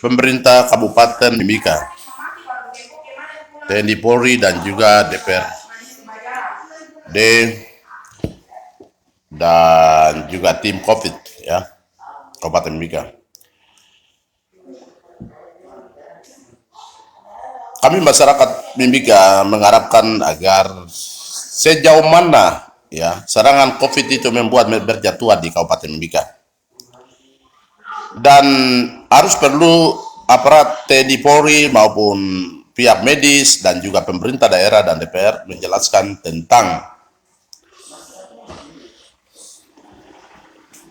pemerintah Kabupaten Mimika, TNI Polri dan juga DPRD dan juga tim COVID ya Kabupaten Mimika. Kami masyarakat Mimika mengharapkan agar sejauh mana ya serangan COVID itu membuat berjatuhan di Kabupaten Mimika, dan harus perlu aparat TNI Polri maupun pihak medis dan juga pemerintah daerah dan DPR menjelaskan tentang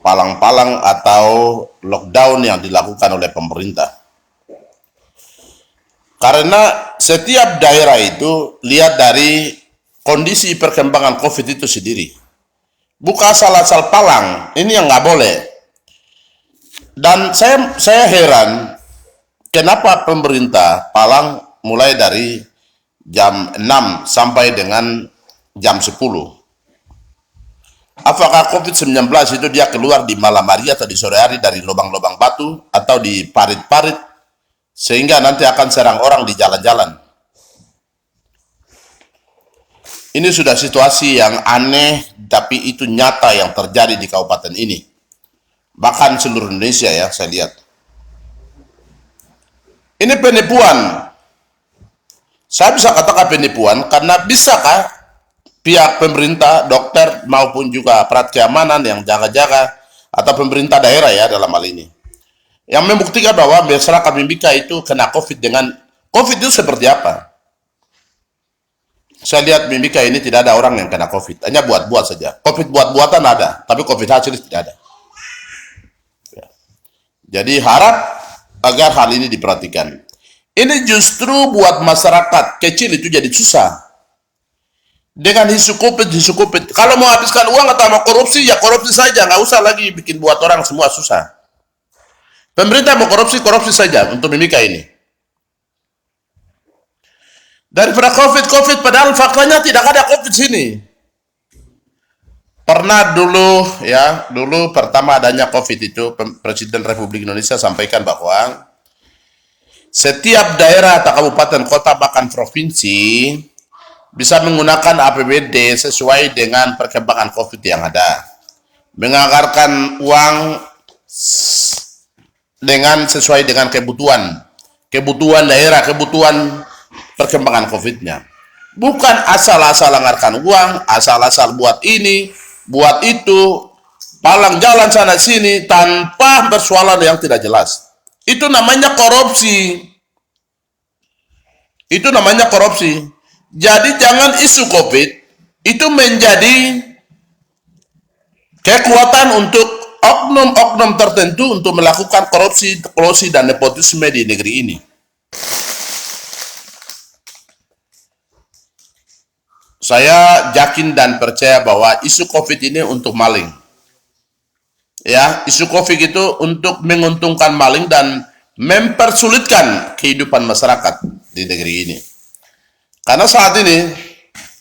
palang-palang atau lockdown yang dilakukan oleh pemerintah. Karena setiap daerah itu lihat dari kondisi perkembangan COVID itu sendiri. Bukan asal-asal palang, ini yang nggak boleh. Dan saya heran, kenapa pemerintah palang mulai dari jam 6 sampai dengan jam 10. Apakah COVID-19 itu dia keluar di malam hari atau di sore hari dari lubang-lubang batu atau di parit-parit sehingga nanti akan serang orang di jalan-jalan. Ini sudah situasi yang aneh, tapi itu nyata yang terjadi di kabupaten ini. Bahkan seluruh Indonesia ya, saya lihat. Ini penipuan. Saya bisa katakan penipuan karena bisakah pihak pemerintah, dokter maupun juga aparat keamanan yang jaga-jaga atau pemerintah daerah ya dalam hal ini, yang membuktikan bahwa masyarakat Mimika itu kena COVID dengan COVID itu seperti apa? Saya lihat Mimika ini tidak ada orang yang kena COVID, hanya buat-buat saja. COVID buat-buatan ada, tapi COVID hasil tidak ada. Ya. Jadi harap agar hal ini diperhatikan. Ini justru buat masyarakat kecil itu jadi susah. Dengan isu COVID. Kalau mau habiskan uang atau mau korupsi, ya korupsi saja, nggak usah lagi bikin buat orang semua susah. Pemerintah mau korupsi saja untuk Mimika ini. Daripada COVID, padahal faktanya tidak ada COVID sini. Pernah dulu pertama adanya COVID itu, Presiden Republik Indonesia sampaikan bahwa setiap daerah atau kabupaten, kota, bahkan provinsi bisa menggunakan APBD sesuai dengan perkembangan COVID yang ada. Menganggarkan uang dengan sesuai dengan kebutuhan daerah, kebutuhan perkembangan COVID-nya. Bukan asal-asal anggarkan uang, asal-asal buat ini, buat itu, palang jalan sana sini tanpa persoalan yang tidak jelas. Itu namanya korupsi. Jadi jangan isu COVID itu menjadi kekuatan untuk oknum-oknum tertentu untuk melakukan korupsi dan nepotisme di negeri ini. Saya yakin dan percaya bahwa isu COVID ini untuk maling. Ya, isu COVID itu untuk menguntungkan maling dan mempersulitkan kehidupan masyarakat di negeri ini. Karena saat ini,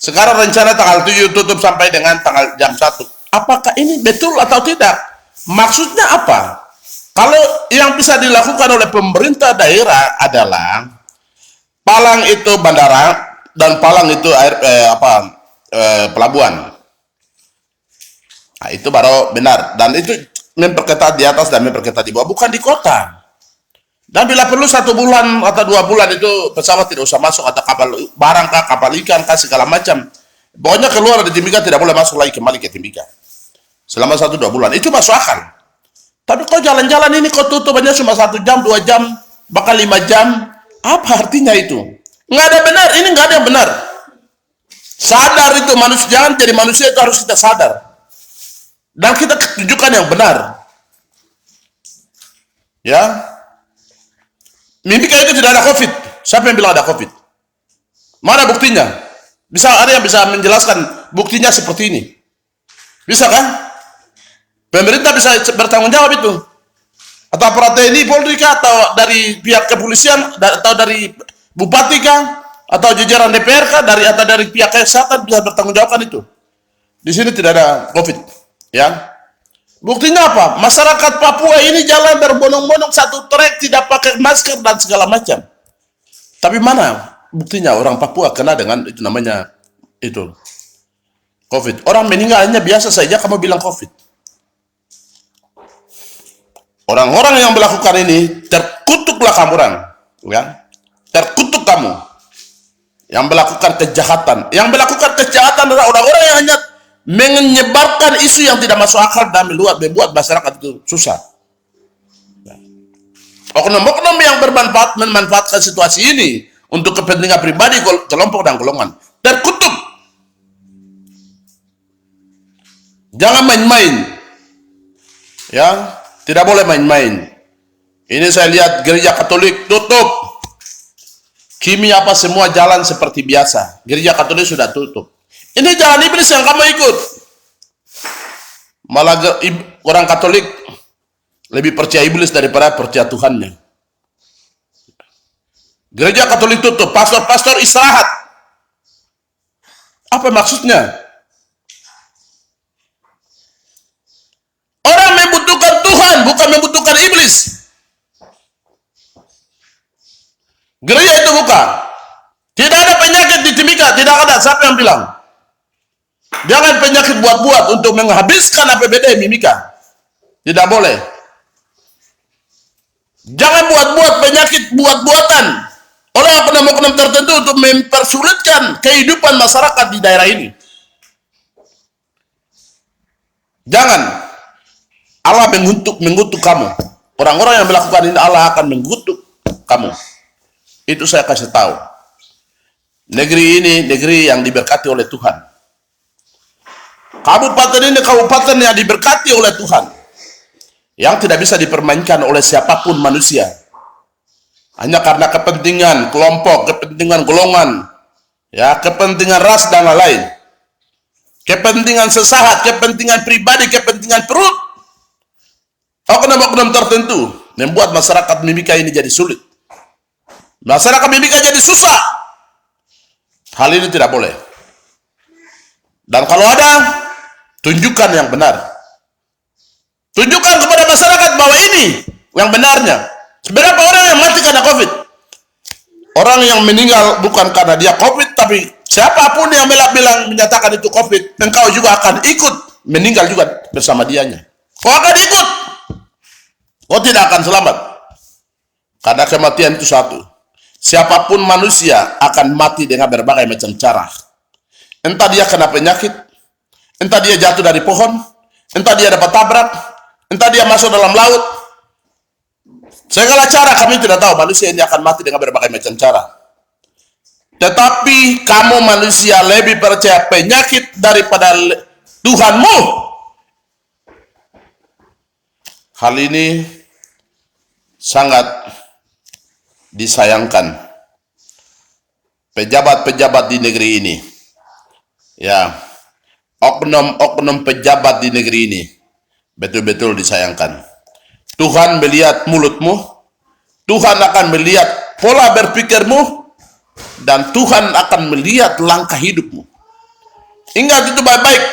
sekarang rencana tanggal 7 tutup sampai dengan tanggal jam 1. Apakah ini betul atau tidak? Maksudnya apa? Kalau yang bisa dilakukan oleh pemerintah daerah adalah palang itu bandara dan palang itu pelabuhan. Nah, itu baru benar. Dan itu memperketat di atas dan memperketat di bawah, bukan di kota. Dan bila perlu 1 bulan atau 2 bulan itu pesawat tidak usah masuk, atau kapal barang kah, kapal ikan kah, segala macam. Pokoknya keluar dari Timika tidak boleh masuk lagi kembali ke Timika. Selama 1-2 bulan. Itu masuk akal. Tapi kok jalan-jalan ini kok tutupannya cuma 1 jam, 2 jam, bahkan 5 jam. Apa artinya itu? Nggak ada benar. Ini nggak ada yang benar. Sadar itu manusia. Jangan jadi manusia itu harus kita sadar. Dan kita tunjukkan yang benar. Ya. Mimika itu tidak ada COVID. Siapa yang bilang ada COVID? Mana buktinya? Ada yang bisa menjelaskan buktinya seperti ini? Bisa kan? Pemerintah bisa bertanggung jawab itu. Atau aparat TNI, Polri kah? Atau dari pihak kepolisian? Atau dari bupati kah? Atau jajaran DPR kah? Atau dari pihak kesehatan bisa bertanggung jawabkan itu. Di sini tidak ada COVID. Ya. Buktinya apa? Masyarakat Papua ini jalan berbondong-bondong satu trek, tidak pakai masker dan segala macam. Tapi mana buktinya orang Papua kena dengan itu namanya itu COVID. Orang meninggalnya biasa saja, kamu bilang COVID. Orang-orang yang melakukan ini terkutuklah kamu orang, ya. Terkutuk kamu yang melakukan kejahatan. Yang melakukan kejahatan adalah orang-orang yang hanya menyebarkan isu yang tidak masuk akal dan membuat masyarakat itu susah. Oknum-oknum yang memanfaatkan situasi ini untuk kepentingan pribadi kelompok dan golongan terkutuk. Jangan main-main, ya, tidak boleh main-main. Ini saya lihat gereja Katolik tutup, kimia apa semua jalan seperti biasa. Gereja Katolik sudah tutup. Ini jalan iblis yang kamu ikut. Malah orang Katolik lebih percaya iblis daripada percaya Tuhannya. Gereja Katolik tutup, pastor-pastor istirahat. Apa maksudnya? Orang membutuhkan Tuhan, bukan membutuhkan iblis. Gereja itu buka. Tidak ada penyakit di Timika, tidak ada. Siapa yang bilang? Jangan penyakit buat-buat untuk menghabiskan APBD Mimika. Tidak boleh. Jangan buat-buat penyakit buat-buatan oleh oknum-oknum tertentu untuk mempersulitkan kehidupan masyarakat di daerah ini. Jangan. Allah mengutuk kamu. Orang-orang yang melakukan ini Allah akan mengutuk kamu. Itu saya kasih tahu. Negeri ini negeri yang diberkati oleh Tuhan. Kabupaten ini kabupaten yang diberkati oleh Tuhan, yang tidak bisa dipermainkan oleh siapapun manusia. Hanya karena kepentingan kelompok, kepentingan golongan, ya, kepentingan ras dan lain-lain. Kepentingan sesaat, kepentingan pribadi, kepentingan perut. Oknum-oknum tertentu membuat masyarakat Mimika ini jadi sulit. Masyarakat Mimika jadi susah. Hal ini tidak boleh. Dan kalau ada, tunjukkan yang benar. Tunjukkan kepada masyarakat bahwa ini yang benarnya. Seberapa orang yang mati karena COVID? Orang yang meninggal bukan karena dia COVID, tapi siapapun yang bilang menyatakan itu COVID, engkau juga akan ikut meninggal juga bersama dianya. Kau akan ikut. Kau tidak akan selamat. Karena kematian itu satu. Siapapun manusia akan mati dengan berbagai macam cara. Entah dia kena penyakit, entah dia jatuh dari pohon, entah dia dapat tabrak, entah dia masuk dalam laut. Segala cara kami tidak tahu, manusia ini akan mati dengan berbagai macam cara. Tetapi kamu manusia lebih percaya penyakit daripada Tuhanmu. Hal ini sangat disayangkan. Pejabat-pejabat di negeri ini, ya, oknum-oknum pejabat di negeri ini betul-betul disayangkan. Tuhan melihat mulutmu, Tuhan akan melihat pola berpikirmu, dan Tuhan akan melihat langkah hidupmu. Ingat itu baik-baik.